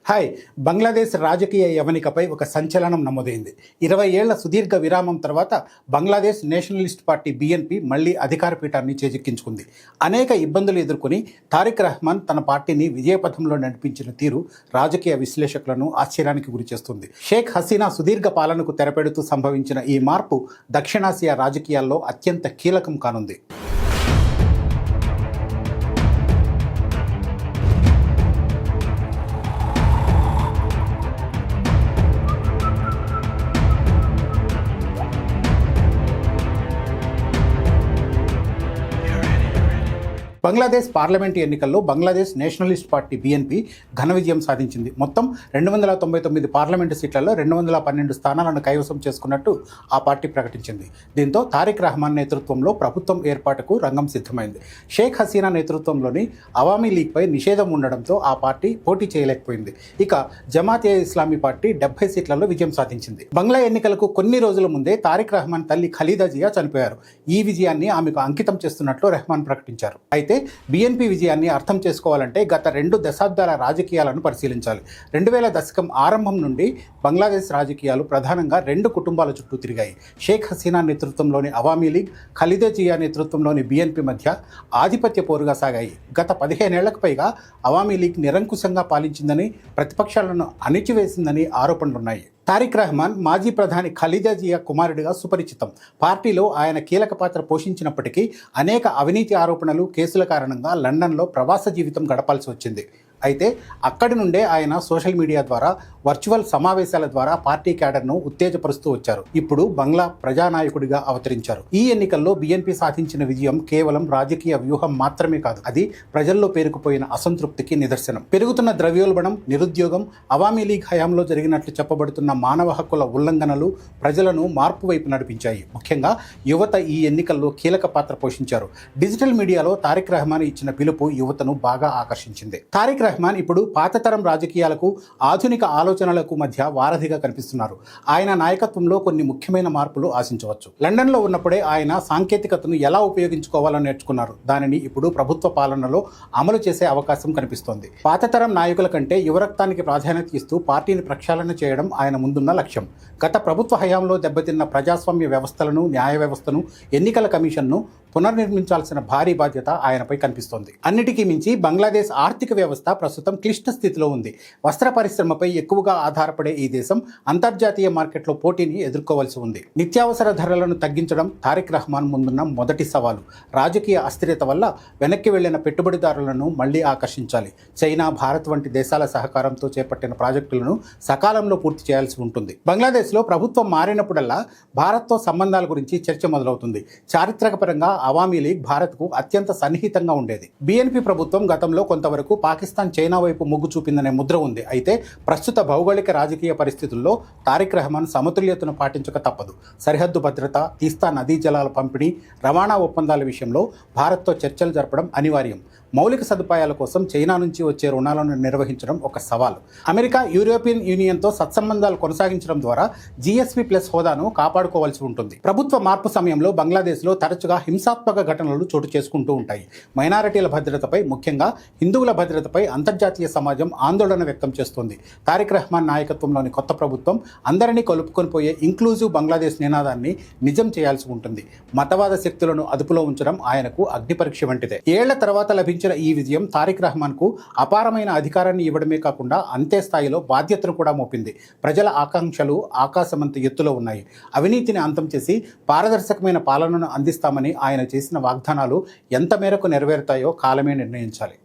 Hi. Bangladesh రాజకీయ యవనికపై ఒక సంచలనం నమోదైంది. 20 ఏళ్ల సుదీర్ఘ విరామం తర్వాత బంగ్లాదేశ్ నేషనలిస్ట్ పార్టీ బీఎన్పీ మళ్లీ అధికార పీఠాన్ని చేజిక్కించుకుంది. అనేక ఇబ్బందులు ఎదుర్కొని తారిక్ రహమాన్ తన పార్టీని విజయపథంలో నడిపించిన తీరు రాజకీయ విశ్లేషకులను ఆశ్చర్యానికి గురిచేస్తుంది. షేక్ హసీనా సుదీర్ఘ పాలనకు తెరపెడుతూ సంభవించిన ఈ మార్పు దక్షిణాసియా రాజకీయాల్లో అత్యంత కీలకం కానుంది. బంగ్లాదేశ్ పార్లమెంటు ఎన్నికల్లో బంగ్లాదేశ్ నేషనలిస్ట్ పార్టీ బీఎన్పీ ఘన విజయం సాధించింది. మొత్తం 299 పార్లమెంటు సీట్లలో 212 స్థానాలను కైవసం చేసుకున్నట్టు ఆ పార్టీ ప్రకటించింది. దీంతో తారిక్ రహమాన్ నేతృత్వంలో ప్రభుత్వం ఏర్పాటుకు రంగం సిద్ధమైంది. షేక్ హసీనా నేతృత్వంలోని అవామీ లీగ్పై నిషేధం ఉండడంతో ఆ పార్టీ పోటీ చేయలేకపోయింది. ఇక జమాత్ ఏ ఇస్లామీ పార్టీ 70 సీట్లలో విజయం సాధించింది. బంగ్లా ఎన్నికలకు కొన్ని రోజుల ముందే తారిక్ రహమాన్ తల్లి ఖలీదా జియా చనిపోయారు. ఈ విజయాన్ని ఆమెకు అంకితం చేస్తున్నట్లు రెహమాన్ ప్రకటించారు. అయితే బీఎన్పీ విజయాన్ని అర్థం చేసుకోవాలంటే గత 2 దశాబ్దాల రాజకీయాలను పరిశీలించాలి. 2000 దశకం ఆరంభం నుండి బంగ్లాదేశ్ రాజకీయాలు ప్రధానంగా 2 కుటుంబాల చుట్టూ తిరిగాయి. షేక్ హసీనా నేతృత్వంలోని అవామీ లీగ్, ఖలీదా జియా నేతృత్వంలోని బీఎన్పీ మధ్య ఆధిపత్య పోరుగా సాగాయి. గత 15 ఏళ్లకు పైగా అవామీ లీగ్ నిరంకుశంగా పాలించిందని, ప్రతిపక్షాలను అణిచివేసిందని ఆరోపణలున్నాయి. తారిక్ రహమాన్ మాజీ ప్రధాని ఖలీదా జియా కుమారుడిగా సుపరిచితం. పార్టీలో ఆయన కీలక పాత్ర పోషించినప్పటికీ అనేక అవినీతి ఆరోపణలు, కేసుల కారణంగా లండన్లో ప్రవాస జీవితం గడపాల్సి వచ్చింది. అయితే అక్కడి నుండే ఆయన సోషల్ మీడియా ద్వారా, వర్చువల్ సమావేశాల ద్వారా పార్టీ క్యాడర్ను ఉత్తేజపరుస్తూ వచ్చారు. ఇప్పుడు బంగ్లా ప్రజానాయకుడిగా అవతరించారు. ఈ ఎన్నికల్లో బీఎన్పీ సాధించిన విజయం కేవలం రాజకీయ వ్యూహం మాత్రమే కాదు, అది ప్రజల్లో పేరుకుపోయిన అసంతృప్తికి నిదర్శనం. పెరుగుతున్న ద్రవ్యోల్బణం, నిరుద్యోగం, అవామీ లీగ్ హయాంలో జరిగినట్లు చెప్పబడుతున్న మానవ హక్కుల ఉల్లంఘనలు ప్రజలను మార్పు వైపు నడిపించాయి. ముఖ్యంగా యువత ఈ ఎన్నికల్లో కీలక పాత్ర పోషించారు. డిజిటల్ మీడియాలో తారిక్ రహమాన్ ఇచ్చిన పిలుపు యువతను బాగా ఆకర్షించింది. తారిక్ రహమాన్ ఇప్పుడు పాతతరం రాజకీయాలకు, ఆధునిక ఆలోచనలకు మధ్య వారధిగా కనిపిస్తున్నారు. ఆయన నాయకత్వంలో కొన్ని ముఖ్యమైన మార్పులు ఆశించవచ్చు. లండన్లో ఉన్నప్పుడే ఆయన సాంకేతికతను ఎలా ఉపయోగించుకోవాలో నేర్చుకున్నారు. దానిని ఇప్పుడు ప్రభుత్వ పాలనలో అమలు చేసే అవకాశం కనిపిస్తోంది. పాతతరం నాయకుల కంటే యువరక్తానికి ప్రాధాన్యత ఇస్తూ పార్టీని ప్రక్షాళన చేయడం ఆయన ముందున్న లక్ష్యం. గత ప్రభుత్వ హయాంలో దెబ్బతిన్న ప్రజాస్వామ్య వ్యవస్థలను, న్యాయ వ్యవస్థను, ఎన్నికల కమిషన్ను పునర్నిర్మించాల్సిన భారీ బాధ్యత ఆయనపై కనిపిస్తోంది. అన్నిటికీ మించి బంగ్లాదేశ్ ఆర్థిక వ్యవస్థ ప్రస్తుతం క్లిష్ట స్థితిలో ఉంది. వస్త్ర పరిశ్రమపై ఎక్కువగా ఆధారపడే ఈ దేశం అంతర్జాతీయ మార్కెట్లో పోటీని ఎదుర్కోవాల్సి ఉంది. నిత్యావసర ధరలను తగ్గించడం తారిక్ రహమాన్ ముందున్న మొదటి సవాలు. రాజకీయ అస్థిరత వల్ల వెనక్కి వెళ్లిన పెట్టుబడిదారులను మళ్లీ ఆకర్షించాలి. చైనా, భారత్ వంటి దేశాల సహకారంతో చేపట్టిన ప్రాజెక్టులను సకాలంలో పూర్తి చేయాల్సి ఉంటుంది. బంగ్లాదేశ్లో ప్రభుత్వం మారినప్పుడల్లా భారత్తో సంబంధాల గురించి చర్చ మొదలవుతుంది. చారిత్రక పరంగా అవామీ లీగ్ భారత్కు అత్యంత సన్నిహితంగా ఉండేది. బీఎన్పీ ప్రభుత్వం గతంలో కొంతవరకు పాకిస్తాన్, చైనా వైపు మొగ్గు చూపిందనే ముద్ర ఉంది. అయితే ప్రస్తుత భౌగోళిక రాజకీయ పరిస్థితుల్లో తారిక్ రహమాన్ సమతుల్యతను పాటించక తప్పదు. సరిహద్దు భద్రత, తీస్తా నదీ జలాల పంపిణీ, రవాణా ఒప్పందాల విషయంలో భారత్తో చర్చలు జరపడం అనివార్యం. మౌలిక సదుపాయాల కోసం చైనా నుంచి వచ్చే రుణాలను నిర్వహించడం ఒక సవాలు. అమెరికా, యూరోపియన్ యూనియన్తో సత్సంబంధాలు కొనసాగించడం ద్వారా జీఎస్పీ ప్లస్ హోదాను కాపాడుకోవాల్సి ఉంటుంది. ప్రభుత్వ మార్పు సమయంలో బంగ్లాదేశ్లో తరచుగా హింసాత్మక ఘటనలు చోటు చేసుకుంటూ ఉంటాయి. మైనారిటీల భద్రతపై, ముఖ్యంగా హిందువుల భద్రతపై అంతర్జాతీయ సమాజం ఆందోళన వ్యక్తం చేస్తోంది. తారిక్ రహమాన్ నాయకత్వంలోని కొత్త ప్రభుత్వం అందరినీ కలుపుకొని పోయే ఇంక్లూజివ్ బంగ్లాదేశ్ నినాదాన్ని నిజం చేయాల్సి ఉంటుంది. మతవాద శక్తులను అదుపులో ఉంచడం ఆయనకు అగ్నిపరీక్ష వంటిదే. ఏళ్ల తర్వాత లభించిన ఈ విజయం తారిక్ రహమాన్కు అపారమైన అధికారాన్ని ఇవ్వడమే కాకుండా అంతే స్థాయిలో బాధ్యతను కూడా మోపింది. ప్రజల ఆకాంక్షలు ఆకాశమంత ఎత్తులో ఉన్నాయి. అవినీతిని అంతం చేసి పారదర్శకమైన పాలనను అందిస్తామని ఆయన చేసిన వాగ్దానాలు ఎంత మేరకు నెరవేరుతాయో కాలమే నిర్ణయించాలి.